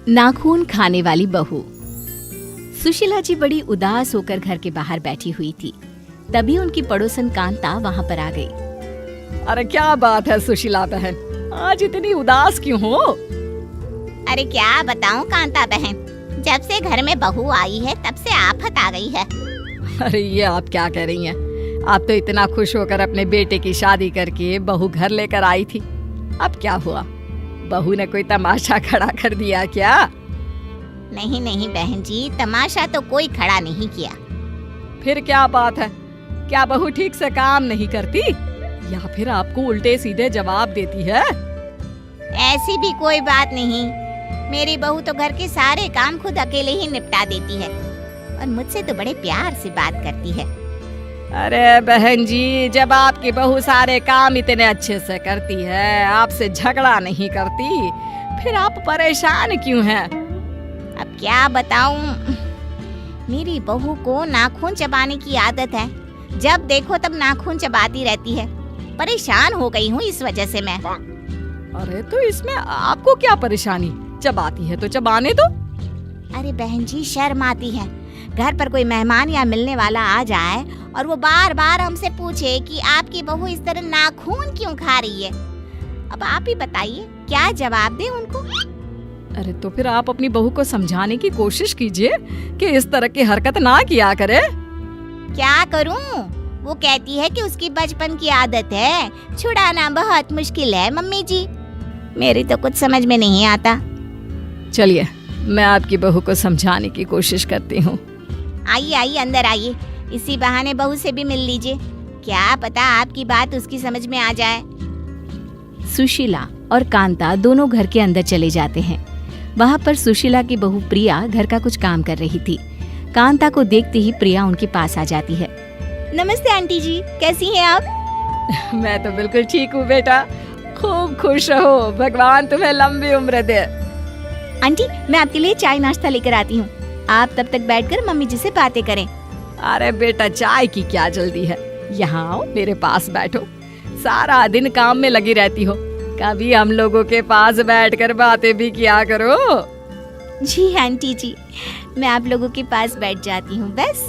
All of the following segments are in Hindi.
नाखून खाने वाली बहू। सुशीला जी बड़ी उदास होकर घर के बाहर बैठी हुई थी। तभी उनकी पड़ोसन कांता वहाँ पर आ गई। अरे क्या बात है सुशीला बहन, आज इतनी उदास क्यों हो? अरे क्या बताऊं कांता बहन, जब से घर में बहू आई है तब से आफत आ गई है। अरे ये आप क्या कह रही हैं? आप तो इतना खुश होकर अपने बेटे की शादी करके बहू घर लेकर आई थी। अब क्या हुआ? बहू ने कोई तमाशा खड़ा कर दिया क्या? नहीं नहीं बहन जी, तमाशा तो कोई खड़ा नहीं किया। फिर क्या बात है? क्या बहू ठीक से काम नहीं करती या फिर आपको उल्टे सीधे जवाब देती है? ऐसी भी कोई बात नहीं, मेरी बहू तो घर के सारे काम खुद अकेले ही निपटा देती है और मुझसे तो बड़े प्यार से बात करती है। अरे बहन जी, जब आपकी बहू सारे काम इतने अच्छे से करती है, आपसे झगड़ा नहीं करती, फिर आप परेशान क्यों हैं? अब क्या बताऊं, मेरी बहू को नाखून चबाने की आदत है। जब देखो तब नाखून चबाती रहती है। परेशान हो गई हूँ इस वजह से मैं। अरे तो इसमें आपको क्या परेशानी? चबाती है तो चबाने दो। अरे बहन जी, शर्म आती है। घर पर कोई मेहमान या मिलने वाला आ जाए और वो बार बार हमसे पूछे कि आपकी बहू इस तरह नाखून क्यों खा रही है। अब आप ही बताइए क्या जवाब दें उनको। अरे तो फिर आप अपनी बहू को समझाने की कोशिश कीजिए कि इस तरह की हरकत ना किया करे। क्या करूं? वो कहती है कि उसकी बचपन की आदत है, छुड़ाना बहुत मुश्किल है मम्मी जी। मेरी तो कुछ समझ में नहीं आता। चलिए मैं आपकी बहू को समझाने की कोशिश करती हूँ। आइए आइए अंदर आइए, इसी बहाने बहू से भी मिल लीजिए। क्या पता आपकी बात उसकी समझ में आ जाए। सुशीला और कांता दोनों घर के अंदर चले जाते हैं। वहाँ पर सुशीला की बहू प्रिया घर का कुछ काम कर रही थी। कांता को देखते ही प्रिया उनके पास आ जाती है। नमस्ते आंटी जी, कैसी हैं आप? मैं तो बिल्कुल ठीक हूँ बेटा, खूब खुश रहो, भगवान तुम्हें लंबी उम्र दे। आंटी, मैं आपके लिए चाय नाश्ता लेकर आती हूँ। आप तब तक बैठकर मम्मी जी से बातें करें। अरे बेटा, चाय की क्या जल्दी है, यहाँ आओ मेरे पास बैठो। सारा दिन काम में लगी रहती हो, कभी हम लोगों के पास बैठकर बातें भी किया करो। जी आंटी जी, मैं आप लोगों के पास बैठ जाती हूँ बस।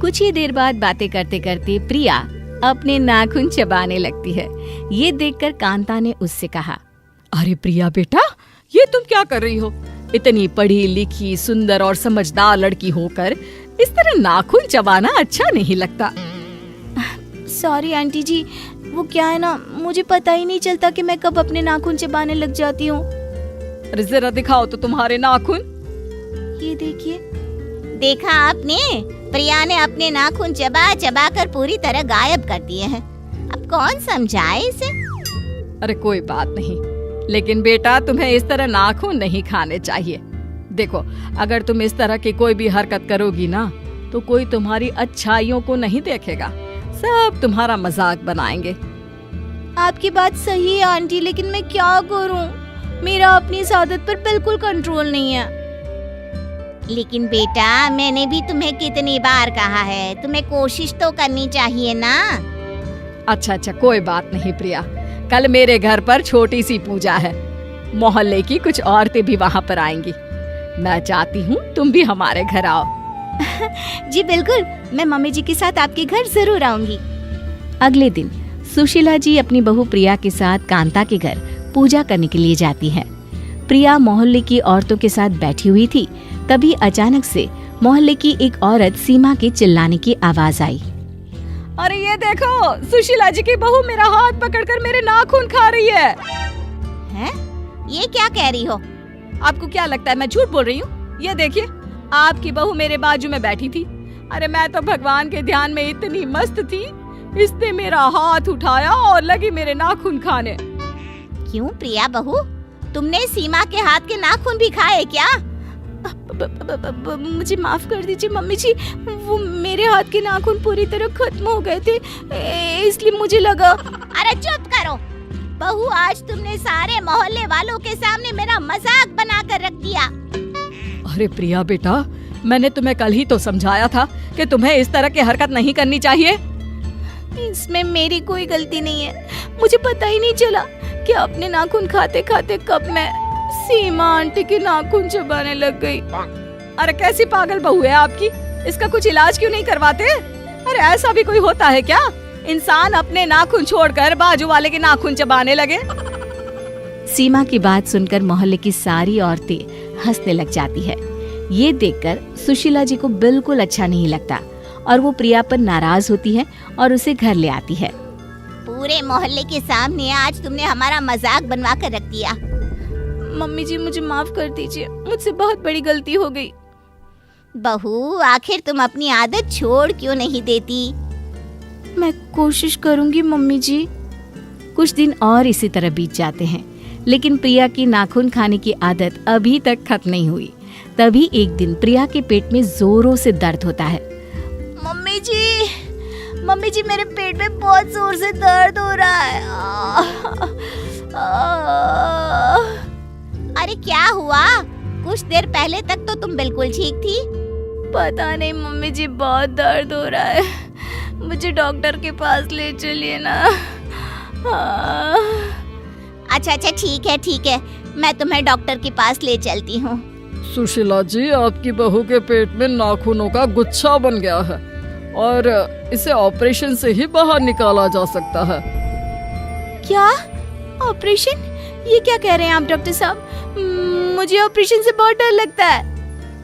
कुछ ही देर बाद बातें करते करते प्रिया अपने नाखून चबाने लगती है। ये देखकर कांता ने उससे कहा, अरे प्रिया बेटा, ये तुम क्या कर रही हो? इतनी पढ़ी लिखी सुंदर और समझदार लड़की होकर इस तरह नाखून चबाना अच्छा नहीं लगता। सॉरी आंटी जी, वो क्या है ना, मुझे पता ही नहीं चलता कि मैं कब अपने नाखून चबाने लग जाती हूँ। अरे जरा दिखाओ तो तुम्हारे नाखून। ये देखिए। देखा आपने, प्रिया ने अपने नाखून चबा चबा कर पूरी तरह गायब कर दिए हैं। अब कौन समझाए इसे? अरे कोई बात नहीं, लेकिन बेटा तुम्हें इस तरह नाखून नहीं खाने चाहिए। देखो, अगर तुम इस तरह की कोई भी हरकत करोगी ना तो कोई तुम्हारी अच्छाइयों को नहीं देखेगा, सब तुम्हारा मजाक बनाएंगे। आपकी बात सही है आंटी, लेकिन मैं क्या करूं? मेरा अपनी इस आदत पर बिल्कुल कंट्रोल नहीं है। लेकिन बेटा, मैंने भी तुम्हें कितनी बार कहा है, तुम्हें कोशिश तो करनी चाहिए ना। अच्छा, कोई बात नहीं प्रिया, कल मेरे घर पर छोटी सी पूजा है, मोहल्ले की कुछ औरतें भी वहाँ पर आएंगी। मैं चाहती हूँ तुम भी हमारे घर आओ। जी बिल्कुल, मैं मम्मी जी के साथ आपके घर जरूर आऊंगी। अगले दिन सुशीला जी अपनी बहू प्रिया के साथ कांता के घर पूजा करने के लिए जाती है। प्रिया मोहल्ले की औरतों के साथ बैठी हुई थी। तभी अचानक से मोहल्ले की एक औरत सीमा के चिल्लाने की आवाज आई। अरे ये देखो, सुशीला जी की बहू मेरा हाथ पकड़कर मेरे नाखून खा रही है। हैं? ये क्या कह रही हो? आपको क्या लगता है मैं झूठ बोल रही हूँ? ये देखिए, आपकी बहू मेरे बाजू में बैठी थी। अरे मैं तो भगवान के ध्यान में इतनी मस्त थी, इसने मेरा हाथ उठाया और लगी मेरे नाखून खाने। क्यों प्रिया बहू, तुमने सीमा के हाथ के नाखून भी खाए क्या? मुझे माफ कर दीजिए मम्मी जी, वो मेरे हाथ के नाखून पूरी तरह खत्म हो गए थे, इसलिए मुझे लगा। अरे चुप करो बहू, आज तुमने सारे मोहल्ले वालों के सामने मेरा मजाक बनाकर रख दिया। अरे प्रिया बेटा, मैंने तुम्हें कल ही तो समझाया था कि तुम्हें इस तरह की हरकत नहीं करनी चाहिए। इसमें मेरी कोई गलती नहीं है, मुझे पता ही नहीं चला कि अपने नाखून खाते खाते कब मैं सीमा आंटी की नाखून चबाने लग गई। अरे कैसी पागल बहू है आपकी, इसका कुछ इलाज क्यों नहीं करवाते? अरे ऐसा भी कोई होता है क्या? इंसान अपने नाखून छोड़कर बाजू वाले के नाखून चबाने लगे। सीमा की बात सुनकर मोहल्ले की सारी औरतें हंसने लग जाती है। ये देखकर सुशीला जी को बिल्कुल अच्छा नहीं लगता और वो प्रिया पर नाराज होती है और उसे घर ले आती है। पूरे मोहल्ले के सामने आज तुमने हमारा मजाक बनवा कर रख दिया। मम्मी जी मुझे माफ कर दीजिए, मुझसे बहुत बड़ी गलती हो गई। बहू आखिर तुम अपनी आदत छोड़ क्यों नहीं देती? मैं कोशिश करूंगी मम्मी जी। कुछ दिन और इसी तरह बीत जाते हैं, लेकिन प्रिया की नाखून खाने की आदत अभी तक खत्म नहीं हुई। तभी एक दिन प्रिया के पेट में जोरों से दर्द होता है। मम्मी जी मेरे पेट में बहुत जोर से दर्द हो रहा है। अरे क्या हुआ? कुछ देर पहले तक तो तुम बिल्कुल ठीक थी। पता नहीं मम्मी जी, बहुत दर्द हो रहा है, मुझे डॉक्टर के पास ले चलिए ना। अच्छा ठीक है, मैं तुम्हें डॉक्टर के पास ले चलती हूँ। सुशीला जी, आपकी बहू के पेट में नाखूनों का गुच्छा बन गया है और इसे ऑपरेशन से ही बाहर निकाला जा सकता है। क्या ऑपरेशन? ये क्या कह रहे हैं आप डॉक्टर साहब? मुझे ऑपरेशन से बहुत डर लगता है।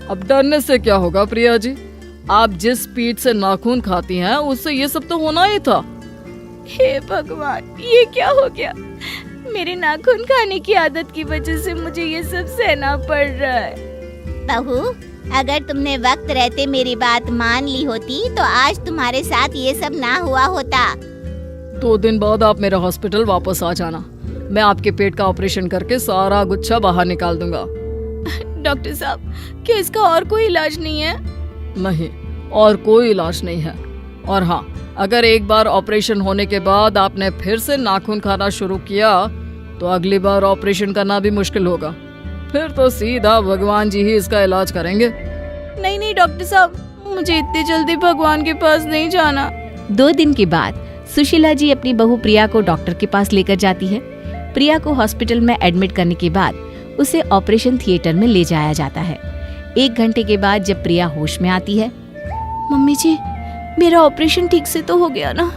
अब डरने से क्या होगा प्रिया जी, आप जिस स्पीड से नाखून खाती हैं उससे ये सब तो होना ही था। हे भगवान, ये क्या हो गया? मेरे नाखून खाने की आदत की वजह से मुझे ये सब सहना पड़ रहा है। बहू, अगर तुमने वक्त रहते मेरी बात मान ली होती तो आज तुम्हारे साथ ये सब ना हुआ होता। 2 दिन बाद आप मेरा हॉस्पिटल वापस आ जाना, मैं आपके पेट का ऑपरेशन करके सारा गुच्छा बाहर निकाल दूंगा। डॉक्टर साहब, क्या इसका और कोई इलाज नहीं है? नहीं, और कोई इलाज नहीं है। और हाँ, अगर एक बार ऑपरेशन होने के बाद आपने फिर से नाखून खाना शुरू किया तो अगली बार ऑपरेशन करना भी मुश्किल होगा। फिर तो सीधा भगवान जी ही इसका इलाज करेंगे। नहीं डॉक्टर साहब, मुझे इतनी जल्दी भगवान के पास नहीं जाना। 2 दिन के बाद सुशीला जी अपनी बहू प्रिया को डॉक्टर के पास लेकर जाती है। प्रिया को हॉस्पिटल में एडमिट करने के बाद उसे ऑपरेशन थिएटर में ले जाया जाता है। 1 घंटे के बाद जब प्रिया होश में आती है। मम्मी जी, मेरा ऑपरेशन ठीक से तो हो गया ना?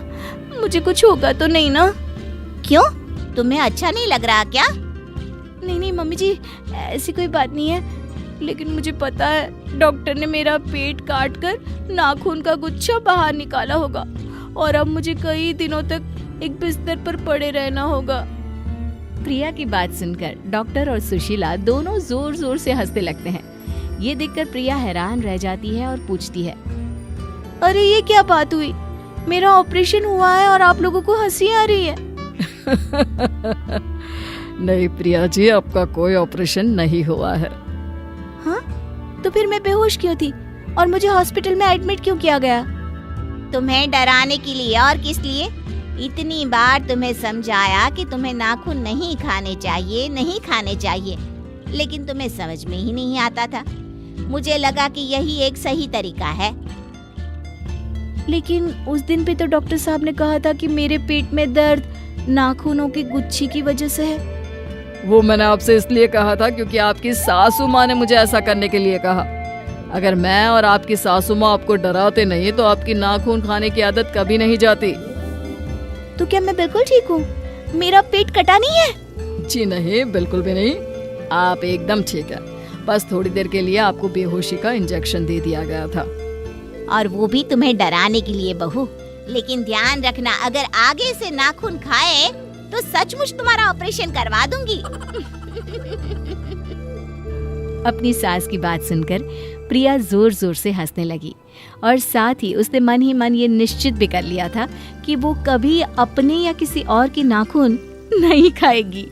मुझे कुछ होगा तो नहीं ना? क्यों, तुम्हें अच्छा नहीं लग रहा क्या? नहीं मम्मी जी, ऐसी कोई बात नहीं है, लेकिन मुझे पता है डॉक्टर ने मेरा पेट काट कर नाखून का गुच्छा बाहर निकाला होगा और अब मुझे कई दिनों तक एक बिस्तर पर पड़े रहना होगा। प्रिया की बात सुनकर डॉक्टर और सुशीला दोनों जोर जोर से हंसने लगते हैं। ये देखकर प्रिया हैरान रह जाती है और पूछती है, अरे ये क्या बात हुई? मेरा ऑपरेशन हुआ है और आप लोगों को हंसी आ रही है। नहीं प्रिया जी, आपका कोई ऑपरेशन नहीं हुआ है। हाँ? तो फिर मैं बेहोश क्यों थी और मुझे हॉस्पिटल में एडमिट क्यों किया गया? तुम्हें डराने के लिए, और किस लिए? इतनी बार तुम्हें समझाया कि तुम्हें नाखून नहीं खाने चाहिए, लेकिन तुम्हें समझ में ही नहीं आता था। मुझे लगा कि यही एक सही तरीका है। लेकिन उस दिन पे तो डॉक्टर साहब ने कहा था कि मेरे पेट में दर्द नाखूनों की गुच्छी की वजह से है। वो मैंने आपसे इसलिए कहा था क्योंकि आपकी सासू माँ ने मुझे ऐसा करने के लिए कहा। अगर मैं और आपकी सासू माँ आपको डराते नहीं तो आपकी नाखून खाने की आदत कभी नहीं जाती। तो क्या मैं बिल्कुल ठीक हूँ? मेरा पेट कटा नहीं है? जी नहीं, बिल्कुल भी नहीं, आप एकदम ठीक है। बस थोड़ी देर के लिए आपको बेहोशी का इंजेक्शन दे दिया गया था। और वो भी तुम्हें डराने के लिए बहू। लेकिन ध्यान रखना, अगर आगे से नाखून खाए तो सचमुच तुम्हारा ऑपरेशन करवा दूंगी। अपनी सास की बात सुनकर प्रिया जोर जोर से हंसने लगी और साथ ही उसने मन ही मन ये निश्चित भी कर लिया था कि वो कभी अपने या किसी और की नाखून नहीं खाएगी।